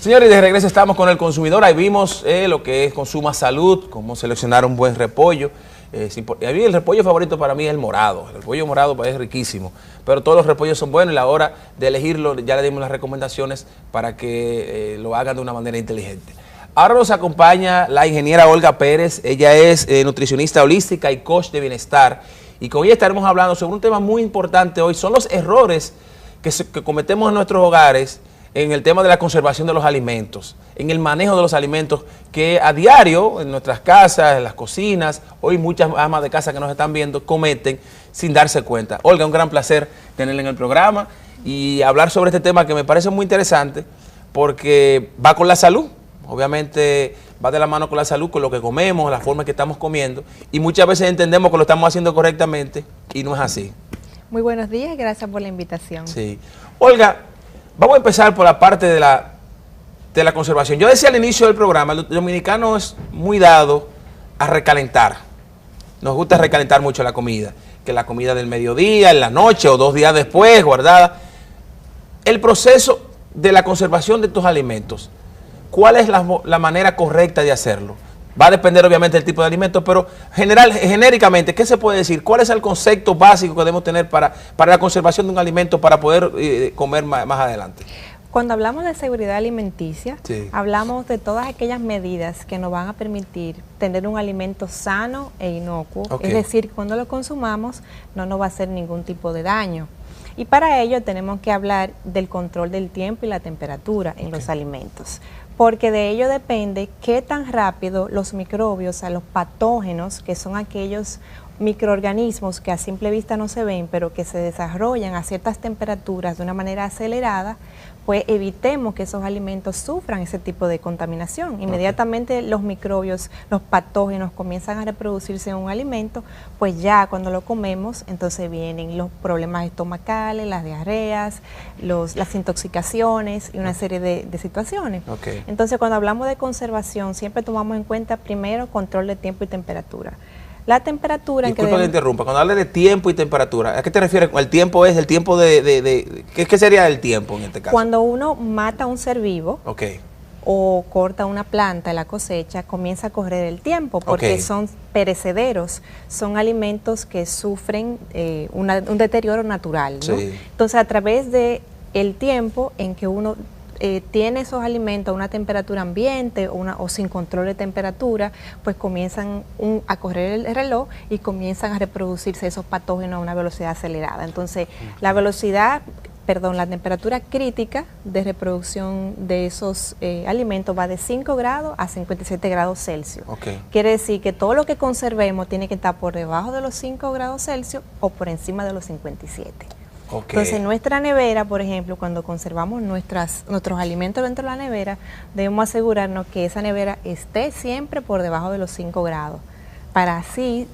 Señores, de regreso estamos con el consumidor. Ahí vimos lo que es Consuma Salud, cómo seleccionar un buen repollo. A mí el repollo favorito para mí es el morado. El repollo morado es riquísimo, pero todos los repollos son buenos y a la hora de elegirlo ya le dimos las recomendaciones para que lo hagan de una manera inteligente. Ahora nos acompaña la ingeniera Olga Pérez. Ella es nutricionista holística y coach de bienestar. Y con ella estaremos hablando sobre un tema muy importante hoy. Son los errores que cometemos en nuestros hogares en el tema de la conservación de los alimentos, en el manejo de los alimentos que a diario en nuestras casas, en las cocinas, hoy muchas amas de casa que nos están viendo cometen sin darse cuenta. Olga, un gran placer tenerla en el programa y hablar sobre este tema que me parece muy interesante porque va con la salud. Obviamente va de la mano con la salud, con lo que comemos, la forma en que estamos comiendo y muchas veces entendemos que lo estamos haciendo correctamente y no es así. Muy buenos días y gracias por la invitación. Sí. Olga, vamos a empezar por la parte de la conservación. Yo decía al inicio del programa, el dominicano es muy dado a recalentar. Nos gusta recalentar mucho la comida, que la comida del mediodía, en la noche o 2 días después, guardada. El proceso de la conservación de estos alimentos, ¿cuál es la manera correcta de hacerlo? Va a depender obviamente del tipo de alimento, pero genéricamente, ¿qué se puede decir? ¿Cuál es el concepto básico que debemos tener para la conservación de un alimento para poder comer más adelante? Cuando hablamos de seguridad alimenticia, sí, hablamos de todas aquellas medidas que nos van a permitir tener un alimento sano e inocuo. Okay. Es decir, cuando lo consumamos no nos va a hacer ningún tipo de daño. Y para ello tenemos que hablar del control del tiempo y la temperatura en los alimentos, porque de ello depende qué tan rápido los microbios, los patógenos, que son aquellos microorganismos que a simple vista no se ven, pero que se desarrollan a ciertas temperaturas de una manera acelerada, pues evitemos que esos alimentos sufran ese tipo de contaminación. Inmediatamente los microbios, los patógenos comienzan a reproducirse en un alimento, pues ya cuando lo comemos, entonces vienen los problemas estomacales, las diarreas, las intoxicaciones y una serie de situaciones. Okay. Entonces cuando hablamos de conservación, siempre tomamos en cuenta primero control de tiempo y temperatura. La temperatura... Disculpa que interrumpa, cuando hablas de tiempo y temperatura, ¿a qué te refieres? ¿El tiempo es el tiempo ¿qué sería el tiempo en este caso? Cuando uno mata un ser vivo, okay, o corta una planta en la cosecha, comienza a correr el tiempo porque okay, son perecederos, son alimentos que sufren un deterioro natural, ¿no? Sí. Entonces a través de el tiempo en que uno tiene esos alimentos a una temperatura ambiente o sin control de temperatura, pues comienzan a correr el reloj y comienzan a reproducirse esos patógenos a una velocidad acelerada. Entonces, la temperatura crítica de reproducción de esos alimentos va de 5 grados a 57 grados Celsius. Okay. Quiere decir que todo lo que conservemos tiene que estar por debajo de los 5 grados Celsius o por encima de los 57. Okay. Entonces, en nuestra nevera, por ejemplo, cuando conservamos nuestros alimentos dentro de la nevera, debemos asegurarnos que esa nevera esté siempre por debajo de los 5 grados, para así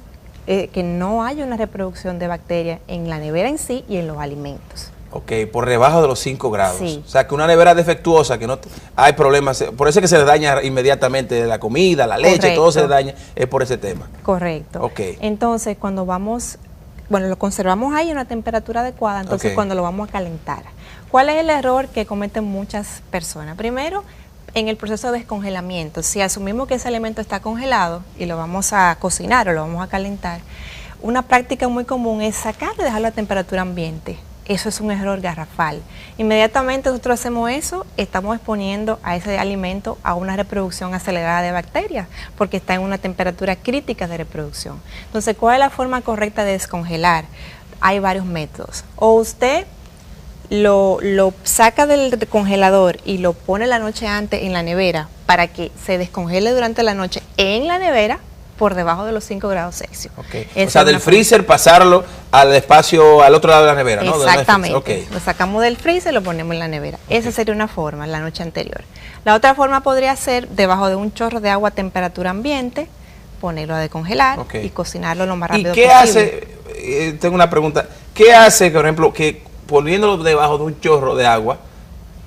que no haya una reproducción de bacterias en la nevera en sí y en los alimentos. Ok, por debajo de los 5 grados. Sí. O sea, que una nevera defectuosa, que no hay problemas, por eso es que se le daña inmediatamente la comida, la leche, Correcto. todo se le daña, es por ese tema. Correcto. Ok. Entonces, cuando lo conservamos ahí a una temperatura adecuada, entonces Okay. cuando lo vamos a calentar. ¿Cuál es el error que cometen muchas personas? Primero, en el proceso de descongelamiento. Si asumimos que ese alimento está congelado y lo vamos a cocinar o lo vamos a calentar, una práctica muy común es sacarlo y dejarlo a temperatura ambiente. Eso es un error garrafal. Inmediatamente nosotros hacemos eso, estamos exponiendo a ese alimento a una reproducción acelerada de bacterias, porque está en una temperatura crítica de reproducción. Entonces, ¿cuál es la forma correcta de descongelar? Hay varios métodos. O usted lo saca del congelador y lo pone la noche antes en la nevera para que se descongele durante la noche en la nevera, por debajo de los 5 grados Celsius. Okay. O sea, del freezer pasarlo al espacio, al otro lado de la nevera, ¿no? Exactamente. Okay. Lo sacamos del freezer y lo ponemos en la nevera. Okay. Esa sería una forma, la noche anterior. La otra forma podría ser debajo de un chorro de agua a temperatura ambiente, ponerlo a descongelar y cocinarlo lo más rápido posible. ¿Y qué hace? Tengo una pregunta. ¿Qué hace, por ejemplo, que poniéndolo debajo de un chorro de agua,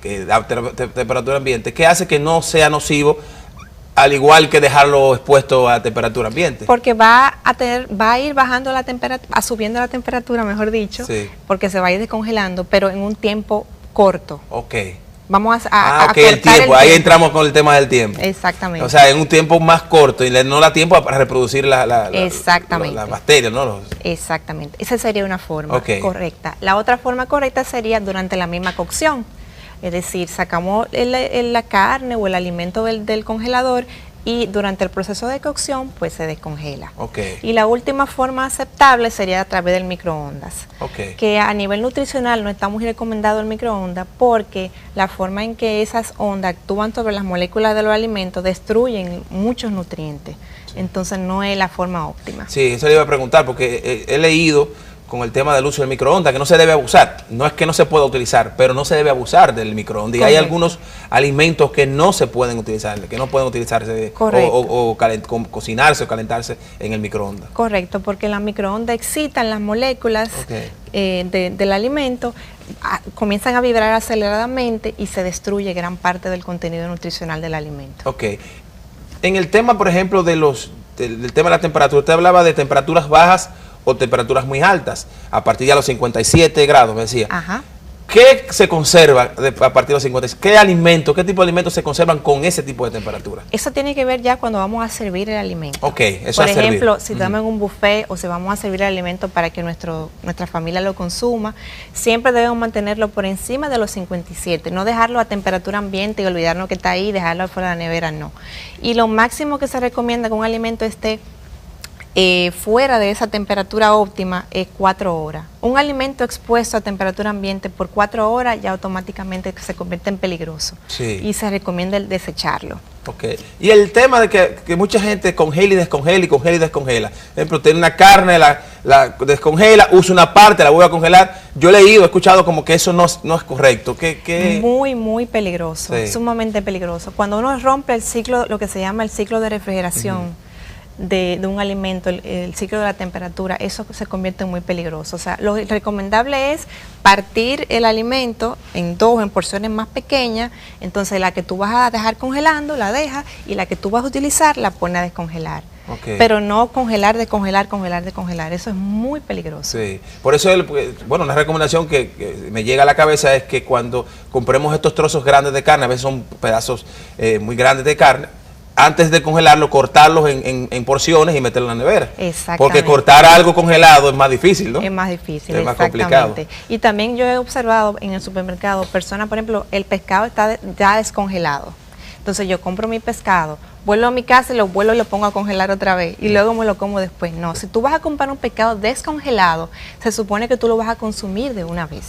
que a temperatura ambiente, qué hace que no sea nocivo al igual que dejarlo expuesto a temperatura ambiente? Porque va a ir bajando la temperatura, subiendo la temperatura, mejor dicho, sí, porque se va a ir descongelando, pero en un tiempo corto. Ok. Vamos Ah, ok, cortar el tiempo. Ahí entramos con el tema del tiempo. Exactamente. O sea, en un tiempo más corto y no da tiempo para reproducir Exactamente. las bacterias, ¿no? Exactamente. Esa sería una forma correcta. La otra forma correcta sería durante la misma cocción. Es decir, sacamos la carne o el alimento del congelador y durante el proceso de cocción pues se descongela. Y la última forma aceptable sería a través del microondas, que a nivel nutricional no está muy recomendado el microondas porque la forma en que esas ondas actúan sobre las moléculas de los alimentos destruyen muchos nutrientes. Entonces no es la forma óptima. Sí, eso le iba a preguntar porque he leído con el tema del uso del microondas, que no se debe abusar. No es que no se pueda utilizar, pero no se debe abusar del microondas. Y hay algunos alimentos que no se pueden utilizar, que no pueden utilizarse o cocinarse o calentarse en el microondas. Correcto, porque las microondas excitan las moléculas del alimento, comienzan a vibrar aceleradamente y se destruye gran parte del contenido nutricional del alimento. En el tema, por ejemplo, del tema de la temperatura, usted hablaba de temperaturas bajas o temperaturas muy altas, a partir de los 57 grados, me decía. ¿Qué se conserva a partir de los 57? ¿Qué alimentos, qué tipo de alimentos se conservan con ese tipo de temperatura? Eso tiene que ver ya cuando vamos a servir el alimento. Eso Por ejemplo, si estamos en un buffet o si vamos a servir el alimento para que nuestra familia lo consuma, siempre debemos mantenerlo por encima de los 57, no dejarlo a temperatura ambiente y olvidarnos que está ahí, dejarlo fuera de la nevera, no. Y lo máximo que se recomienda que un alimento esté fuera de esa temperatura óptima es 4 horas. Un alimento expuesto a temperatura ambiente por 4 horas ya automáticamente se convierte en peligroso y se recomienda el desecharlo. Y el tema de que mucha gente congela y descongela y congela y descongela. Por ejemplo, tiene una carne, la descongela, usa una parte, la vuelve a congelar. Yo he leído, he escuchado como que eso no es correcto. Muy, muy peligroso, sumamente peligroso. Cuando uno rompe el ciclo, lo que se llama el ciclo de refrigeración, de un alimento, el ciclo de la temperatura, eso se convierte en muy peligroso. O sea, lo recomendable es partir el alimento en porciones más pequeñas. Entonces la que tú vas a dejar congelando, la dejas, y la que tú vas a utilizar, la pones a descongelar. Pero no congelar, descongelar, congelar, descongelar. Eso es muy peligroso. Por eso, una recomendación que me llega a la cabeza es que cuando compremos estos trozos grandes de carne, a veces son pedazos muy grandes de carne, antes de congelarlo, cortarlos en porciones y meterlo en la nevera. Porque cortar algo congelado es más difícil, ¿no? Es más difícil, es más complicado. Y también yo he observado en el supermercado personas, por ejemplo, el pescado está ya descongelado. Entonces yo compro mi pescado, vuelvo a mi casa y lo vuelvo y lo pongo a congelar otra vez y luego me lo como después. No, si tú vas a comprar un pescado descongelado, se supone que tú lo vas a consumir de una vez.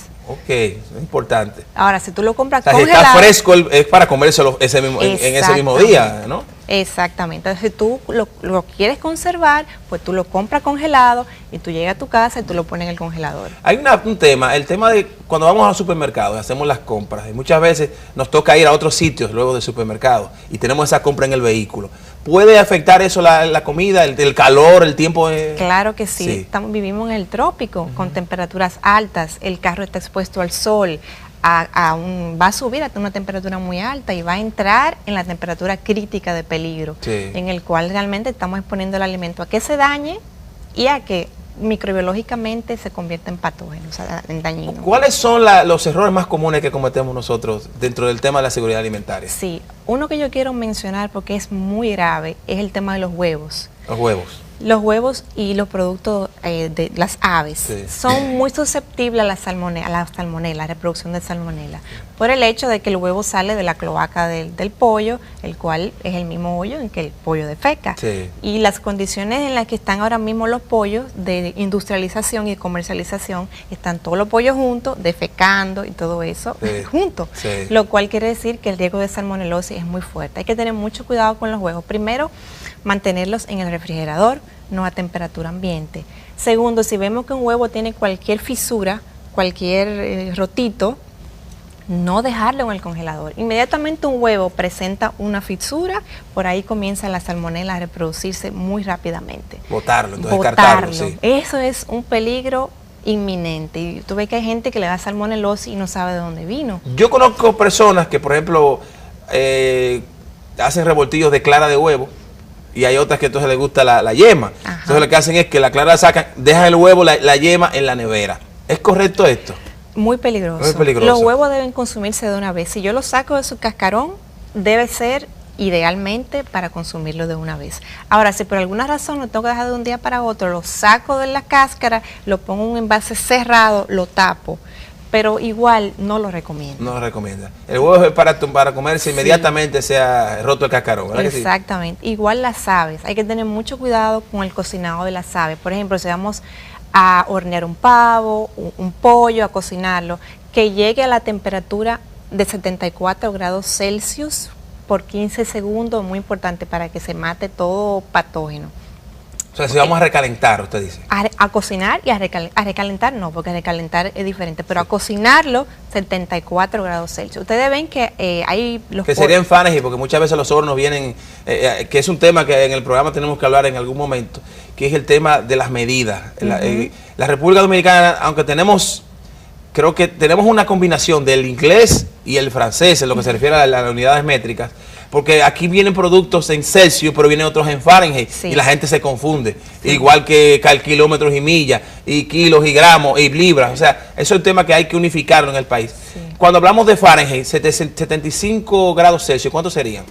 Es importante. Ahora, si tú lo compras congelado, si está fresco es para comérselo en ese mismo día, ¿no? Exactamente. Entonces, si tú lo quieres conservar, pues tú lo compras congelado y tú llegas a tu casa y tú lo pones en el congelador. Hay un tema, el tema de cuando vamos al supermercado y hacemos las compras, y muchas veces nos toca ir a otros sitios luego del supermercado y tenemos esa compra en el vehículo. ¿Puede afectar eso la comida, el calor, el tiempo? Claro que sí. Vivimos en el trópico, con temperaturas altas, el carro está expuesto al sol, va a subir hasta una temperatura muy alta y va a entrar en la temperatura crítica de peligro, en el cual realmente estamos exponiendo el alimento a que se dañe y a que microbiológicamente se convierta en patógeno, o sea, en dañino. ¿Cuáles son los errores más comunes que cometemos nosotros dentro del tema de la seguridad alimentaria? Sí, uno que yo quiero mencionar porque es muy grave es el tema de los huevos. Los huevos. Los huevos y los productos de las aves son muy susceptibles a la salmonela, la reproducción de salmonela, por el hecho de que el huevo sale de la cloaca del pollo, el cual es el mismo hoyo en que el pollo defeca. Y las condiciones en las que están ahora mismo los pollos de industrialización y comercialización, están todos los pollos juntos, defecando y todo eso juntos, lo cual quiere decir que el riesgo de salmonelosis es muy fuerte. Hay que tener mucho cuidado con los huevos. Primero, mantenerlos en el refrigerador, no a temperatura ambiente. Segundo, si vemos que un huevo tiene cualquier fisura, cualquier rotito, no dejarlo en el congelador. Inmediatamente un huevo presenta una fisura, por ahí comienza la salmonela a reproducirse muy rápidamente. Botarlo, entonces descartarlo. Eso es un peligro inminente. Y tú ves que hay gente que le da salmonelosis y no sabe de dónde vino. Yo conozco personas que, por ejemplo, hacen revoltillos de clara de huevo, y hay otras que entonces les gusta la yema. Entonces lo que hacen es que la clara la sacan, dejan el huevo, la yema en la nevera. ¿Es correcto esto? Muy peligroso. Muy peligroso. Los huevos deben consumirse de una vez. Si yo los saco de su cascarón, debe ser idealmente para consumirlo de una vez. Ahora, si por alguna razón lo tengo que dejar de un día para otro, lo saco de la cáscara, lo pongo en un envase cerrado, lo tapo. Pero igual no lo recomiendo. No lo recomienda. El huevo es para comerse inmediatamente sea roto el cascarón, ¿verdad? Exactamente. Que sí? Igual las aves. Hay que tener mucho cuidado con el cocinado de las aves. Por ejemplo, si vamos a hornear un pavo, un pollo, a cocinarlo, que llegue a la temperatura de 74 grados Celsius por 15 segundos, muy importante para que se mate todo patógeno. O sea, si vamos a recalentar, usted dice. A cocinar y a recalentar no, porque recalentar es diferente, pero a cocinarlo 74 grados Celsius. Ustedes ven que hay los... Que sería en Fahrenheit, porque muchas veces los hornos vienen, que es un tema que en el programa tenemos que hablar en algún momento, que es el tema de las medidas. La República Dominicana, aunque tenemos, creo que tenemos una combinación del inglés y el francés en lo que se refiere a las unidades métricas, porque aquí vienen productos en Celsius, pero vienen otros en Fahrenheit, y la gente se confunde. Igual que kilómetros y millas, y kilos y gramos y libras. O sea, eso es un tema que hay que unificarlo en el país. Cuando hablamos de Fahrenheit, 75 grados Celsius, ¿cuántos serían?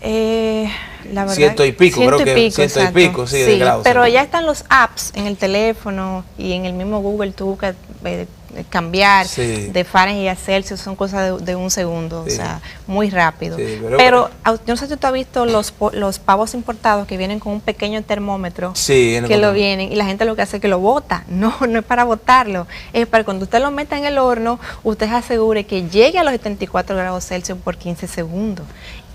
La verdad, ciento y pico, creo que ciento y pico, sí, de grados. Pero ya están los apps en el teléfono y en el mismo Google, tú cambiar de Fahrenheit a Celsius, son cosas de un segundo, o sea, muy rápido. Pero yo no sé si tú has visto los pavos importados que vienen con un pequeño termómetro, que lo vienen, y la gente lo que hace es que lo bota. No es para botarlo, es para cuando usted lo meta en el horno, usted se asegure que llegue a los 74 grados Celsius por 15 segundos.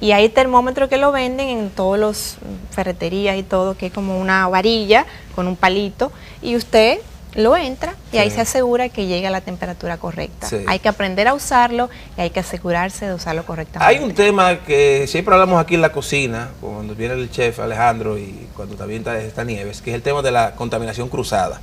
Y hay termómetros que lo venden en todos los ferreterías y todo, que es como una varilla con un palito, y usted lo entra y ahí se asegura que llegue a la temperatura correcta. Hay que aprender a usarlo y hay que asegurarse de usarlo correctamente. Hay un tema que siempre hablamos aquí en la cocina, cuando viene el chef Alejandro y cuando también está Nieves, que es el tema de la contaminación cruzada,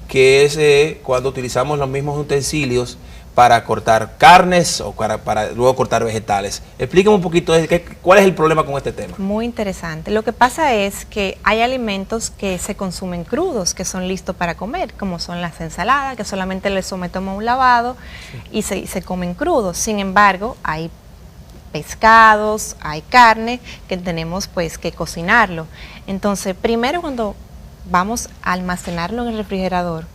que es cuando utilizamos los mismos utensilios para cortar carnes o para luego cortar vegetales. Explíqueme un poquito cuál es el problema con este tema. Muy interesante. Lo que pasa es que hay alimentos que se consumen crudos, que son listos para comer, como son las ensaladas, que solamente les sometemos a un lavado y se comen crudos. Sin embargo, hay pescados, hay carne que tenemos pues que cocinarlo. Entonces, primero cuando vamos a almacenarlo en el refrigerador,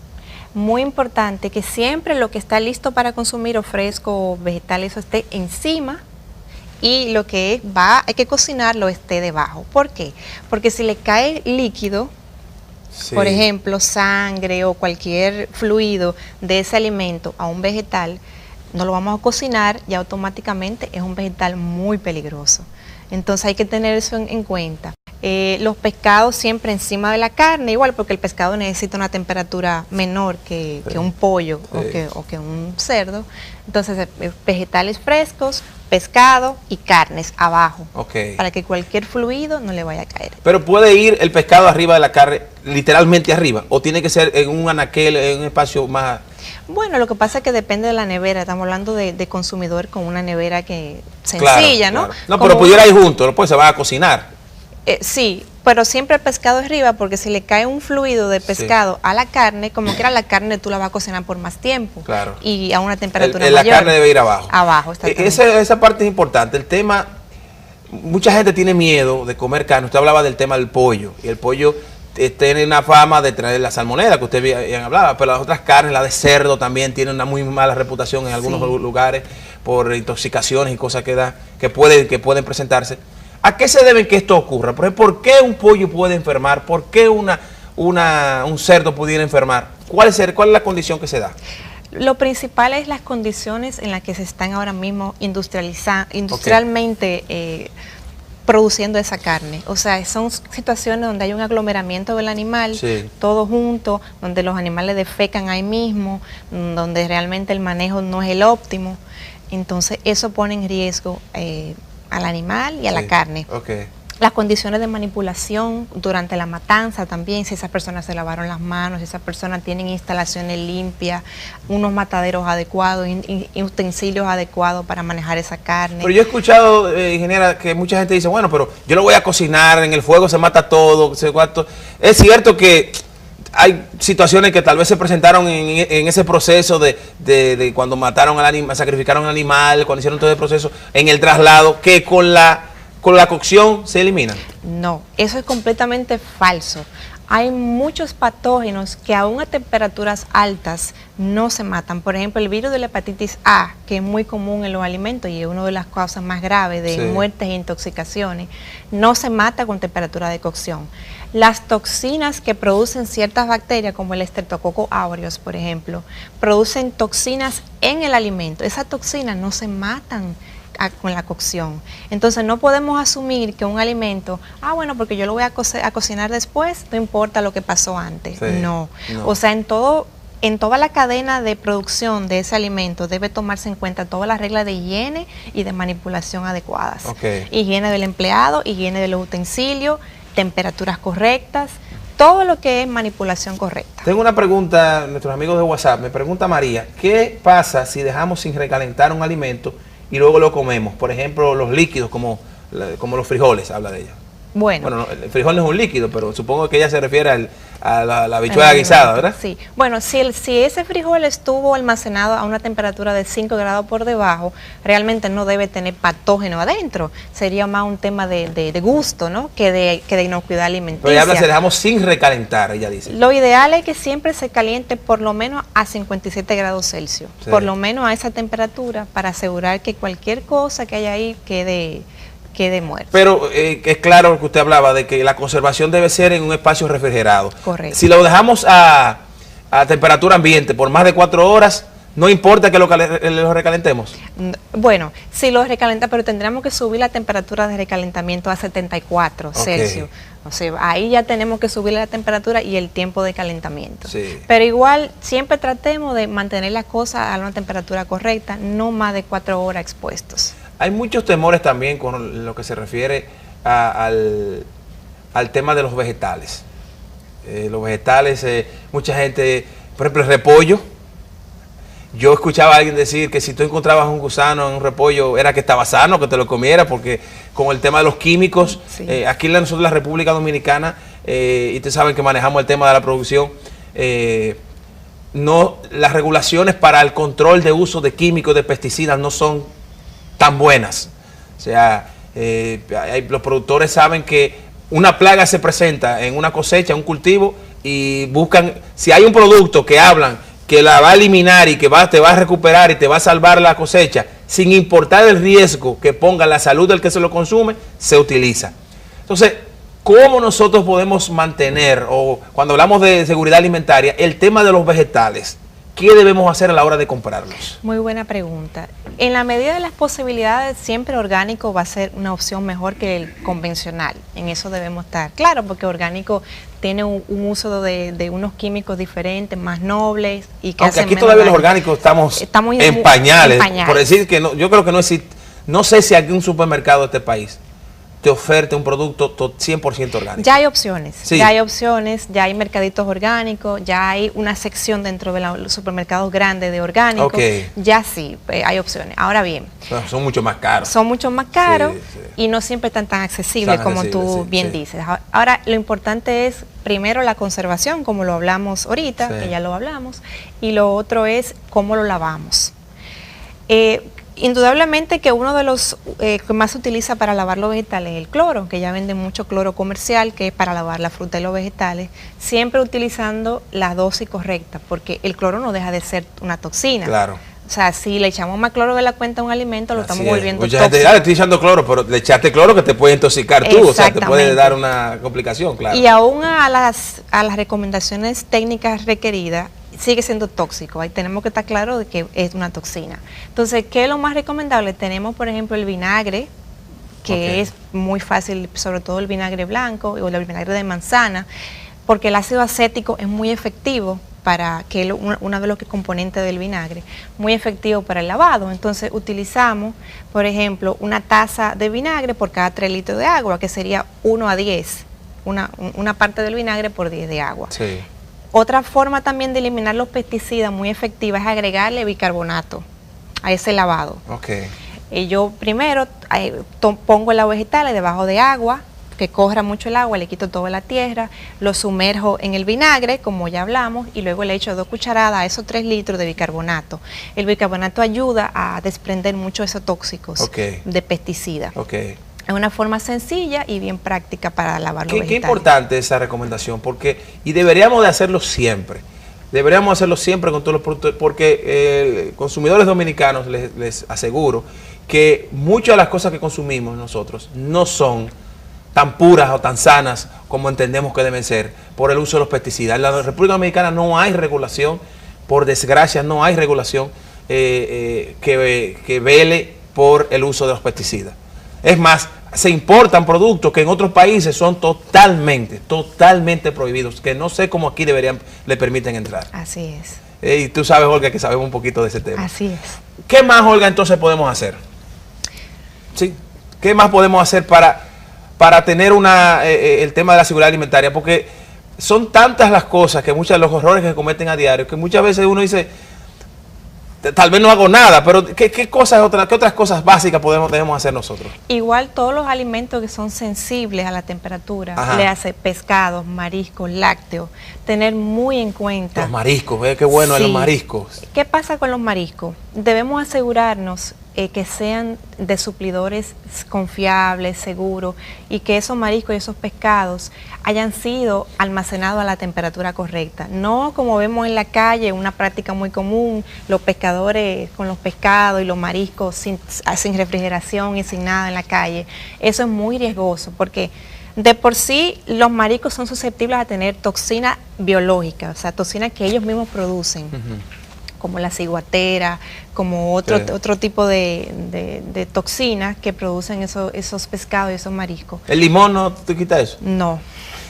muy importante que siempre lo que está listo para consumir o fresco o vegetal, eso esté encima, y lo que hay que cocinarlo esté debajo. ¿Por qué? Porque si le cae líquido, por ejemplo, sangre o cualquier fluido de ese alimento a un vegetal, no lo vamos a cocinar y automáticamente es un vegetal muy peligroso. Entonces hay que tener eso en cuenta. Los pescados siempre encima de la carne, igual porque el pescado necesita una temperatura menor que un pollo o que un cerdo. Entonces vegetales frescos, pescado y carnes abajo, para que cualquier fluido no le vaya a caer. Pero puede ir el pescado arriba de la carne, literalmente arriba, o tiene que ser en un anaquel, en un espacio más... Bueno, lo que pasa es que depende de la nevera. Estamos hablando de consumidor con una nevera sencilla, ¿no? No, pero pudiera ir junto, pues se va a cocinar. Sí, pero siempre el pescado arriba, porque si le cae un fluido de pescado a la carne, como quiera la carne tú la vas a cocinar por más tiempo. Y a una temperatura mayor. La carne debe ir abajo. Abajo, esa parte es importante. El tema, mucha gente tiene miedo de comer carne. Usted hablaba del tema del pollo, y el pollo tiene una fama de traer la salmonela, que usted bien hablaba, pero las otras carnes, la de cerdo también tiene una muy mala reputación en algunos lugares por intoxicaciones y cosas que pueden presentarse. ¿A qué se debe que esto ocurra? ¿Por qué un pollo puede enfermar? ¿Por qué un cerdo pudiera enfermar? ¿Cuál es la condición que se da? Lo principal es las condiciones en las que se están ahora mismo industrialmente produciendo esa carne. O sea, son situaciones donde hay un aglomeramiento del animal, todo junto, donde los animales defecan ahí mismo, donde realmente el manejo no es el óptimo. Entonces, eso pone en riesgo al animal y a la carne. Las condiciones de manipulación durante la matanza también, si esas personas se lavaron las manos, si esas personas tienen instalaciones limpias, unos mataderos adecuados, utensilios adecuados para manejar esa carne. Pero yo he escuchado, ingeniera, que mucha gente dice, bueno, pero yo lo voy a cocinar, en el fuego se mata todo. Es cierto que hay situaciones que tal vez se presentaron en ese proceso de cuando mataron al animal, sacrificaron al animal, cuando hicieron todo el proceso, en el traslado, que con la cocción se eliminan. No, eso es completamente falso. Hay muchos patógenos que aún a temperaturas altas no se matan. Por ejemplo, el virus de la hepatitis A, que es muy común en los alimentos y es una de las causas más graves de muertes e intoxicaciones, no se mata con temperatura de cocción. Las toxinas que producen ciertas bacterias, como el Streptococcus aureus, por ejemplo, producen toxinas en el alimento. Esas toxinas no se matan con la cocción. Entonces no podemos asumir que un alimento, bueno, porque yo lo voy a cocinar después, no importa lo que pasó antes. Sí, no. O sea, en toda la cadena de producción de ese alimento debe tomarse en cuenta todas las reglas de higiene y de manipulación adecuadas. Higiene del empleado, higiene de los utensilios, temperaturas correctas, todo lo que es manipulación correcta. Tengo una pregunta, nuestros amigos de WhatsApp, me pregunta María, ¿qué pasa si dejamos sin recalentar un alimento y luego lo comemos? Por ejemplo, los líquidos como los frijoles, habla de ella. Bueno, no, el frijol no es un líquido, pero supongo que ella se refiere a la habichuela guisada, ¿verdad? Sí. Bueno, si ese frijol estuvo almacenado a una temperatura de 5 grados por debajo, realmente no debe tener patógeno adentro. Sería más un tema de gusto, ¿no? Que de inocuidad alimenticia. Pero ella habla, si dejamos sin recalentar, ella dice. Lo ideal es que siempre se caliente por lo menos a 57 grados Celsius. Sí. Por lo menos a esa temperatura, para asegurar que cualquier cosa que haya ahí quede muerto. Pero es claro lo que usted hablaba, de que la conservación debe ser en un espacio refrigerado. Correcto. Si lo dejamos a temperatura ambiente por más de 4 horas, no importa que lo recalentemos. Bueno, si lo recalenta, pero tendríamos que subir la temperatura de recalentamiento a 74 Celsius. O sea, ahí ya tenemos que subir la temperatura y el tiempo de calentamiento. Sí. Pero igual, siempre tratemos de mantener las cosas a una temperatura correcta, no más de 4 horas expuestos. Hay muchos temores también con lo que se refiere al tema de los vegetales. Los vegetales, mucha gente, por ejemplo, el repollo. Yo escuchaba a alguien decir que si tú encontrabas un gusano en un repollo era que estaba sano, que te lo comieras, porque con el tema de los químicos, sí. Aquí nosotros en la República Dominicana, y ustedes saben que manejamos el tema de la producción, las regulaciones para el control de uso de químicos, de pesticidas, no son tan buenas. O sea, los productores saben que una plaga se presenta en una cosecha, en un cultivo, y buscan, si hay un producto que hablan que la va a eliminar y que te va a recuperar y te va a salvar la cosecha, sin importar el riesgo que ponga la salud del que se lo consume, se utiliza. Entonces, ¿cómo nosotros podemos mantener, o cuando hablamos de seguridad alimentaria, el tema de los vegetales? ¿Qué debemos hacer a la hora de comprarlos? Muy buena pregunta. En la medida de las posibilidades, siempre orgánico va a ser una opción mejor que el convencional. En eso debemos estar claro, porque orgánico tiene un uso de unos químicos diferentes, más nobles. Y que aunque aquí todavía los orgánicos estamos en pañales. Por decir que no, yo creo que no existe, no sé si hay un supermercado de este país te oferte un producto 100% orgánico. Ya hay opciones, sí. Ya hay mercaditos orgánicos, ya hay una sección dentro de los supermercados grandes de orgánicos, ya sí, hay opciones. Ahora bien, son mucho más caros. Son mucho más caros, sí. Y no siempre están tan accesibles como tú bien dices. Ahora, lo importante es, primero, la conservación, como lo hablamos ahorita, que ya lo hablamos, y lo otro es cómo lo lavamos. Indudablemente que uno de los que más se utiliza para lavar los vegetales es el cloro, que ya venden mucho cloro comercial, que es para lavar la fruta y los vegetales, siempre utilizando la dosis correcta, porque el cloro no deja de ser una toxina. Claro. O sea, si le echamos más cloro de la cuenta a un alimento, lo estamos volviendo tóxico. Le estoy echando cloro, pero le echaste cloro que te puede intoxicar tú, o sea, te puede dar una complicación, claro. Y aún a las recomendaciones técnicas requeridas, sigue siendo tóxico. Ahí tenemos que estar claros de que es una toxina. Entonces, ¿qué es lo más recomendable? Tenemos, por ejemplo, el vinagre, que es muy fácil, sobre todo el vinagre blanco o el vinagre de manzana, porque el ácido acético es muy efectivo para que es uno de los componentes del vinagre, muy efectivo para el lavado. Entonces utilizamos, por ejemplo, una taza de vinagre por cada 3 litros de agua, que sería 1 a 10, una parte del vinagre por 10 de agua. Sí. Otra forma también de eliminar los pesticidas muy efectiva es agregarle bicarbonato a ese lavado. Okay. Yo primero pongo los vegetales debajo de agua que corra mucho el agua, le quito toda la tierra, lo sumerjo en el vinagre, como ya hablamos, y luego le echo 2 cucharadas a esos 3 litros de bicarbonato. El bicarbonato ayuda a desprender mucho esos tóxicos de pesticidas. Es una forma sencilla y bien práctica para lavar los vegetales. Qué importante esa recomendación, y deberíamos de hacerlo siempre. Deberíamos hacerlo siempre con todos los productos, porque consumidores dominicanos, les aseguro que muchas de las cosas que consumimos nosotros no son tan puras o tan sanas como entendemos que deben ser por el uso de los pesticidas. En la República Dominicana no hay regulación, por desgracia no hay regulación que vele por el uso de los pesticidas. Es más, se importan productos que en otros países son totalmente prohibidos, que no sé cómo aquí le permiten entrar. Así es. Y tú sabes, Olga, que sabemos un poquito de ese tema. Así es. ¿Qué más, Olga, entonces podemos hacer? ¿Sí? ¿Qué más podemos hacer para tener el tema de la seguridad alimentaria? Porque son tantas las cosas, que muchos de los errores que se cometen a diario, que muchas veces uno dice, tal vez no hago nada, pero ¿qué otras cosas básicas debemos hacer nosotros? Igual todos los alimentos que son sensibles a la temperatura, le hace pescados, mariscos, lácteos, tener muy en cuenta. Los mariscos, qué bueno los mariscos. ¿Qué pasa con los mariscos? Debemos asegurarnos que sean de suplidores confiables, seguros, y que esos mariscos y esos pescados hayan sido almacenados a la temperatura correcta. No como vemos en la calle, una práctica muy común, los pescadores con los pescados y los mariscos sin refrigeración y sin nada en la calle. Eso es muy riesgoso porque de por sí los mariscos son susceptibles a tener toxinas biológicas, o sea, toxinas que ellos mismos producen. Como la ciguatera, como otro tipo de toxinas que producen esos pescados y esos mariscos. ¿El limón no te quita eso? No,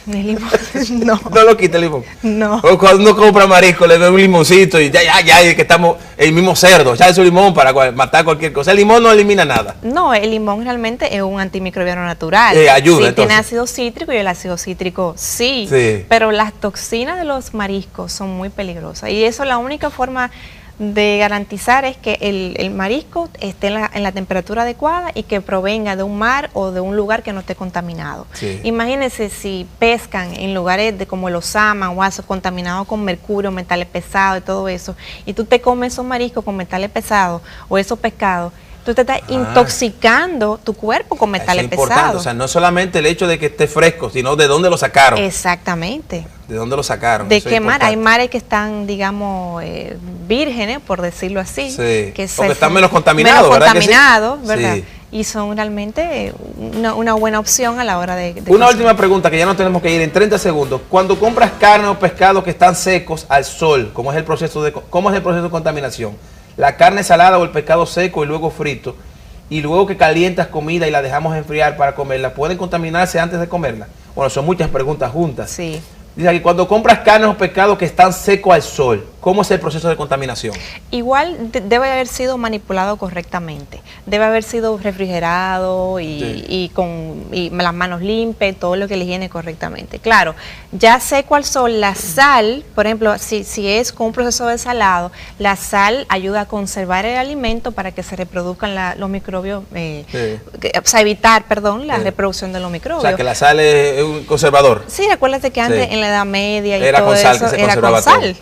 el limón no. ¿No lo quita el limón? No. O cuando uno compra marisco, le doy un limoncito y ya, que estamos el mismo cerdo, ya es un limón para matar cualquier cosa. El limón no elimina nada. No, el limón realmente es un antimicrobiano natural. Ayuda, sí, tiene ácido cítrico y el ácido cítrico sí, pero las toxinas de los mariscos son muy peligrosas y eso la única forma de garantizar es que el marisco esté en la temperatura adecuada y que provenga de un mar o de un lugar que no esté contaminado. Imagínense si pescan en lugares como los Sama o Aso contaminados con mercurio, metales pesados y todo eso, y tú te comes esos mariscos con metales pesados o esos pescados, tú te estás intoxicando tu cuerpo con metales pesados. O sea, no solamente el hecho de que esté fresco, sino de dónde lo sacaron. Exactamente. ¿De dónde lo sacaron? ¿De qué mar? Hay mares que están, digamos, vírgenes, por decirlo así. Sí, que porque están menos contaminados, menos ¿verdad? Contaminados, ¿verdad? Sí. Y son realmente una buena opción a la hora de una consumir. Última pregunta, que ya no tenemos que ir en 30 segundos. Cuando compras carne o pescado que están secos al sol, ¿cómo es el proceso de contaminación? La carne salada o el pescado seco y luego frito, y luego que calientas comida y la dejamos enfriar para comerla, ¿pueden contaminarse antes de comerla? Bueno, son muchas preguntas juntas. Sí. Dice aquí, cuando compras carne o pescado que están secos al sol, ¿cómo es el proceso de contaminación? Igual debe haber sido manipulado correctamente, debe haber sido refrigerado y con las manos limpias, todo lo que le higiene correctamente. Claro, ya seco al sol, la sal, por ejemplo, si es con un proceso de salado, la sal ayuda a conservar el alimento para que se reproduzcan los microbios, o sea, evitar, la reproducción de los microbios. O sea, que la sal es un conservador. Sí, recuérdate que antes en la Edad Media y era todo con sal, eso que se era con sal.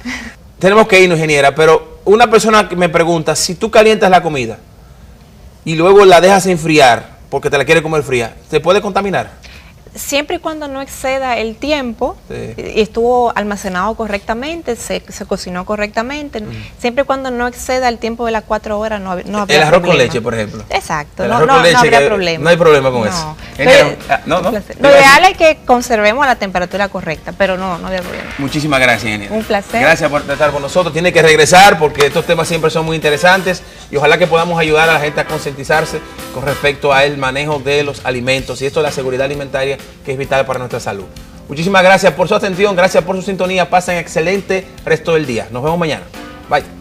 Tenemos que irnos, ingeniera, pero una persona que me pregunta, si tú calientas la comida y luego la dejas enfriar porque te la quieres comer fría, ¿te puede contaminar? Siempre y cuando no exceda el tiempo y estuvo almacenado correctamente, se cocinó correctamente, siempre y cuando no exceda el tiempo de las 4 horas no habría problema. El arroz con leche, por ejemplo. Exacto, no habría problema. No hay problema con eso. Lo ideal es que conservemos la temperatura correcta, pero no había problema. Muchísimas gracias, ingeniera. Un placer. Gracias por estar con nosotros. Tiene que regresar porque estos temas siempre son muy interesantes y ojalá que podamos ayudar a la gente a concientizarse con respecto al manejo de los alimentos y esto de la seguridad alimentaria, que es vital para nuestra salud. Muchísimas gracias por su atención, gracias por su sintonía. Pasen excelente resto del día. Nos vemos mañana. Bye.